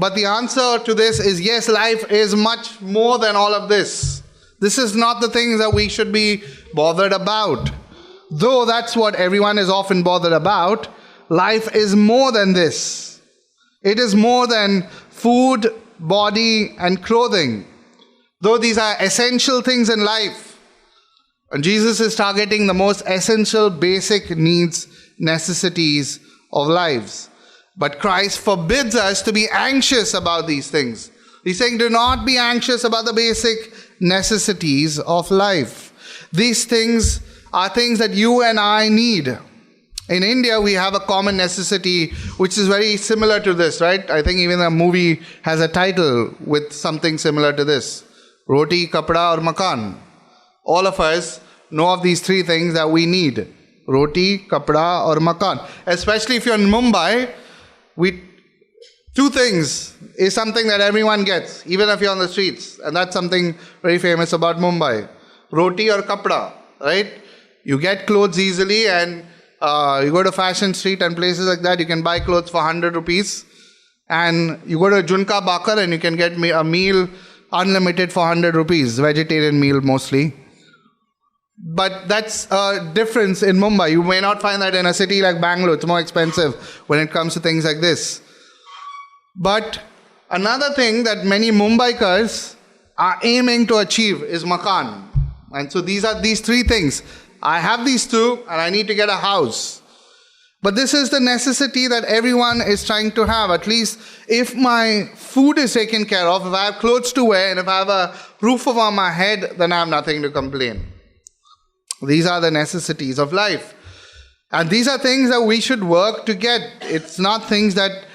But the answer to this is yes, life is much more than all of this. This is not the things that we should be bothered about. Though that's what everyone is often bothered about, life is more than this. It is more than food, body, and clothing. Though these are essential things in life, and Jesus is targeting the most essential, basic needs, necessities of lives. But Christ forbids us to be anxious about these things. He's saying, do not be anxious about the basic necessities of life. These things are things that you and I need. In India, we have a common necessity which is very similar to this, right? I think even a movie has a title with something similar to this. Roti, kapda, or makan. All of us know of these three things that we need. Roti, kapda, or makan. Especially if you're in Mumbai, two things is something that everyone gets, even if you're on the streets. And that's something very famous about Mumbai. Roti or kapda, right? You get clothes easily, and you go to Fashion Street and places like that, you can buy clothes for 100 rupees. And you go to Junka Bakar and you can get a meal unlimited for 100 rupees, vegetarian meal mostly. But that's a difference in Mumbai. You may not find that in a city like Bangalore. It's more expensive when it comes to things like this. But another thing that many Mumbaikars are aiming to achieve is makan. And so these are these three things. I have these two and I need to get a house. But this is the necessity that everyone is trying to have. At least if my food is taken care of, if I have clothes to wear, and if I have a roof over my head, then I have nothing to complain. These are the necessities of life. And these are things that we should work to get. It's not things that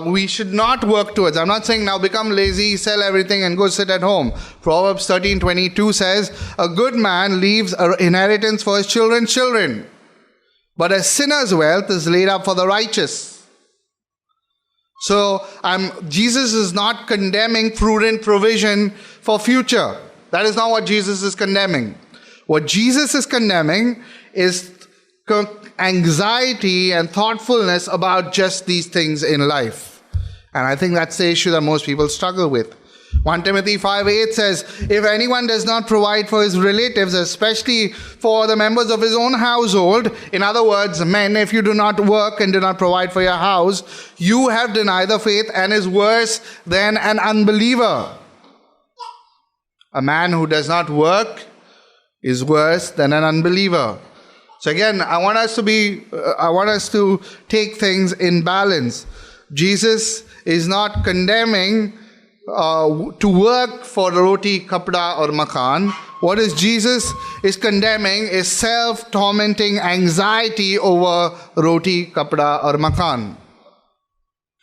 we should not work towards. I'm not saying now become lazy, sell everything and go sit at home. Proverbs 13:22 says, a good man leaves an inheritance for his children's children, but a sinner's wealth is laid up for the righteous. So Jesus is not condemning prudent provision for future. That is not what Jesus is condemning. What Jesus is condemning is anxiety and thoughtfulness about just these things in life. And I think that's the issue that most people struggle with. 1 Timothy 5:8 says, if anyone does not provide for his relatives, especially for the members of his own household, in other words, men, if you do not work and do not provide for your house, you have denied the faith and is worse than an unbeliever. A man who does not work is worse than an unbeliever. So again, I want us to take things in balance. Jesus is not condemning to work for roti, kapda, or makan. What is Jesus is condemning is self-tormenting anxiety over roti, kapda, or makan.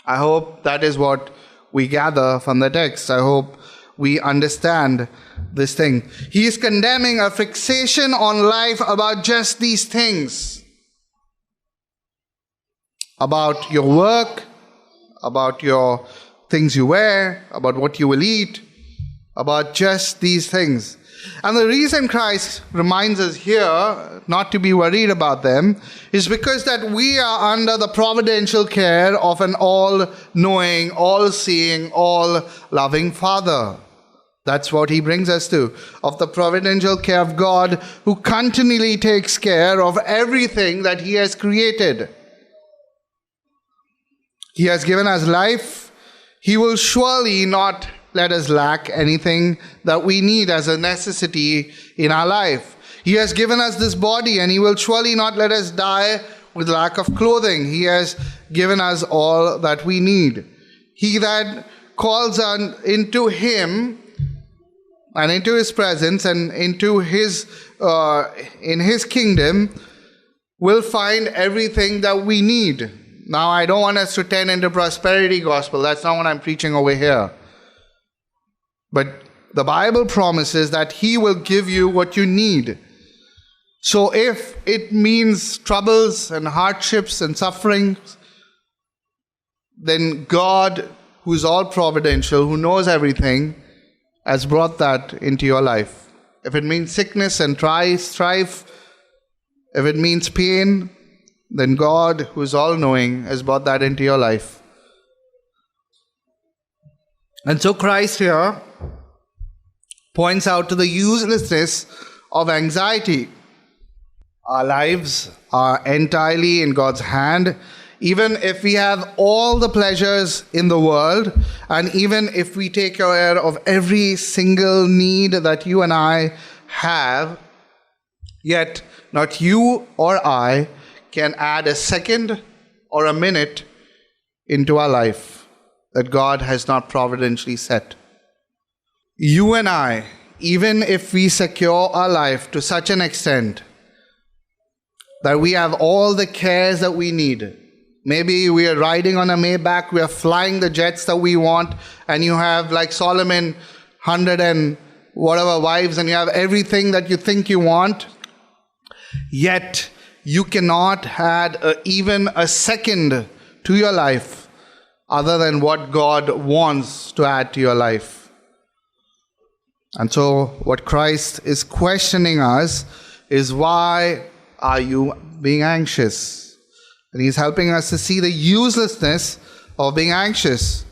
I hope that is what we gather from the text. I hope we understand this thing. He is condemning a fixation on life about just these things. About your work, about your things you wear, about what you will eat, about just these things. And the reason Christ reminds us here not to be worried about them is because that we are under the providential care of an all-knowing, all-seeing, all-loving Father. That's what he brings us to, of the providential care of God who continually takes care of everything that he has created. He has given us life. He will surely not let us lack anything that we need as a necessity in our life. He has given us this body, and he will surely not let us die with lack of clothing. He has given us all that we need. He that calls on into him and into his presence and into his in his kingdom will find everything that we need. Now, I don't want us to turn into prosperity gospel. That's not what I'm preaching over here. But the Bible promises that he will give you what you need. So if it means troubles and hardships and sufferings, then God, who is all providential, who knows everything, has brought that into your life. If it means sickness and strife, if it means pain, then God, who is all-knowing, has brought that into your life. And so Christ here points out to the uselessness of anxiety. Our lives are entirely in God's hand. Even if we have all the pleasures in the world, and even if we take care of every single need that you and I have, yet not you or I can add a second or a minute into our life that God has not providentially set. You and I, even if we secure our life to such an extent that we have all the cares that we need, maybe we are riding on a Maybach, we are flying the jets that we want, and you have, like Solomon, 100 and whatever wives, and you have everything that you think you want, yet you cannot add even a second to your life other than what God wants to add to your life. And so what Christ is questioning us is, why are you being anxious? And he's helping us to see the uselessness of being anxious.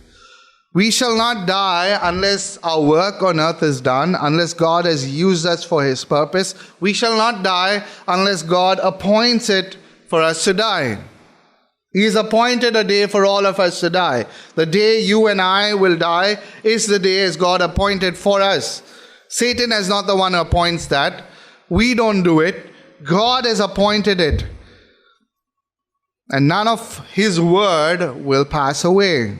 We shall not die unless our work on earth is done, unless God has used us for his purpose. We shall not die unless God appoints it for us to die. He has appointed a day for all of us to die. The day you and I will die is the day as God appointed for us. Satan is not the one who appoints that. We don't do it. God has appointed it. And none of his word will pass away.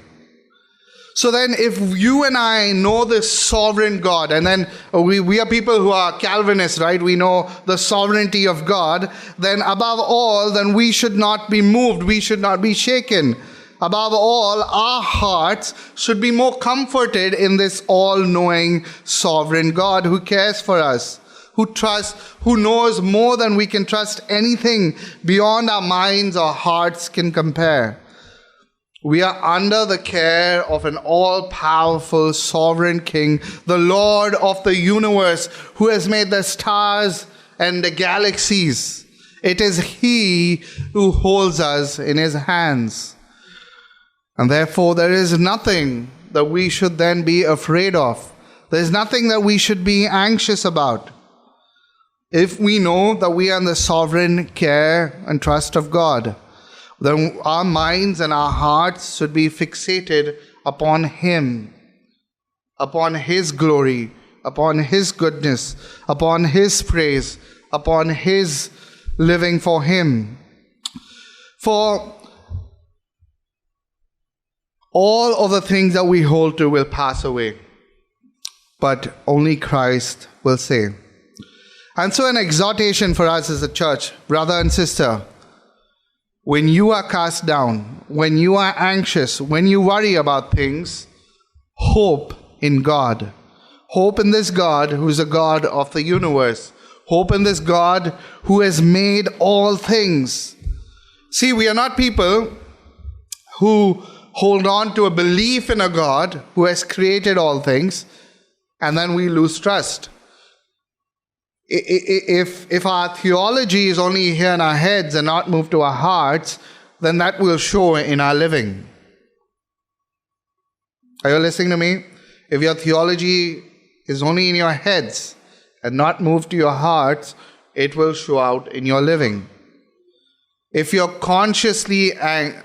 So then, if you and I know this sovereign God, and then we are people who are Calvinists, right? We know the sovereignty of God. Then above all, then we should not be moved. We should not be shaken. Above all, our hearts should be more comforted in this all-knowing sovereign God who cares for us, who trusts, who knows more than we can trust anything beyond our minds or hearts can compare. We are under the care of an all-powerful sovereign King, the Lord of the universe, who has made the stars and the galaxies. It is he who holds us in his hands. And therefore, there is nothing that we should then be afraid of. There is nothing that we should be anxious about, if we know that we are in the sovereign care and trust of God. Then our minds and our hearts should be fixated upon him, upon his glory, upon his goodness, upon his praise, upon his living for him. For all of the things that we hold to will pass away, but only Christ will stay. And so an exhortation for us as a church, brother and sister, when you are cast down, when you are anxious, when you worry about things, hope in God. Hope in this God who is a God of the universe. Hope in this God who has made all things. See, we are not people who hold on to a belief in a God who has created all things, and then we lose trust. If our theology is only here in our heads and not moved to our hearts, then that will show in our living. Are you listening to me? If your theology is only in your heads and not moved to your hearts, it will show out in your living. If you're consciously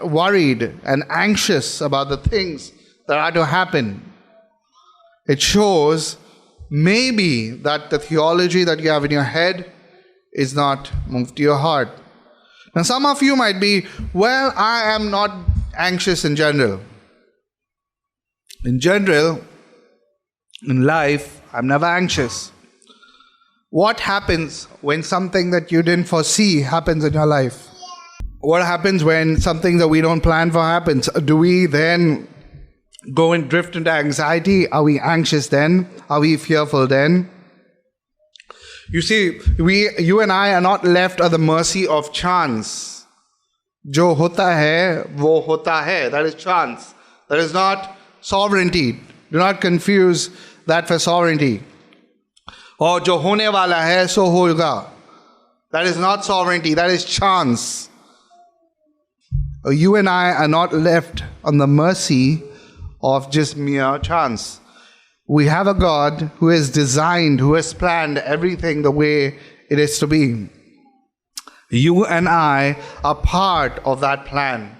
worried and anxious about the things that are to happen, it shows maybe that the theology that you have in your head is not moved to your heart. Now, some of you might be, well, I am not anxious in general. In general, in life, I'm never anxious. What happens when something that you didn't foresee happens in your life? What happens when something that we don't plan for happens? Do we then go and drift into anxiety? Are we anxious then? Are we fearful then? You see, you and I are not left at the mercy of chance. Jo hota hai, wo hota hai. That is chance. That is not sovereignty. Do not confuse that for sovereignty. Or jo hone wala hai, so hoga. That is not sovereignty. That is chance. You and I are not left on the mercy of just mere chance. We have a God who has designed, who has planned everything the way it is to be. You and I are part of that plan.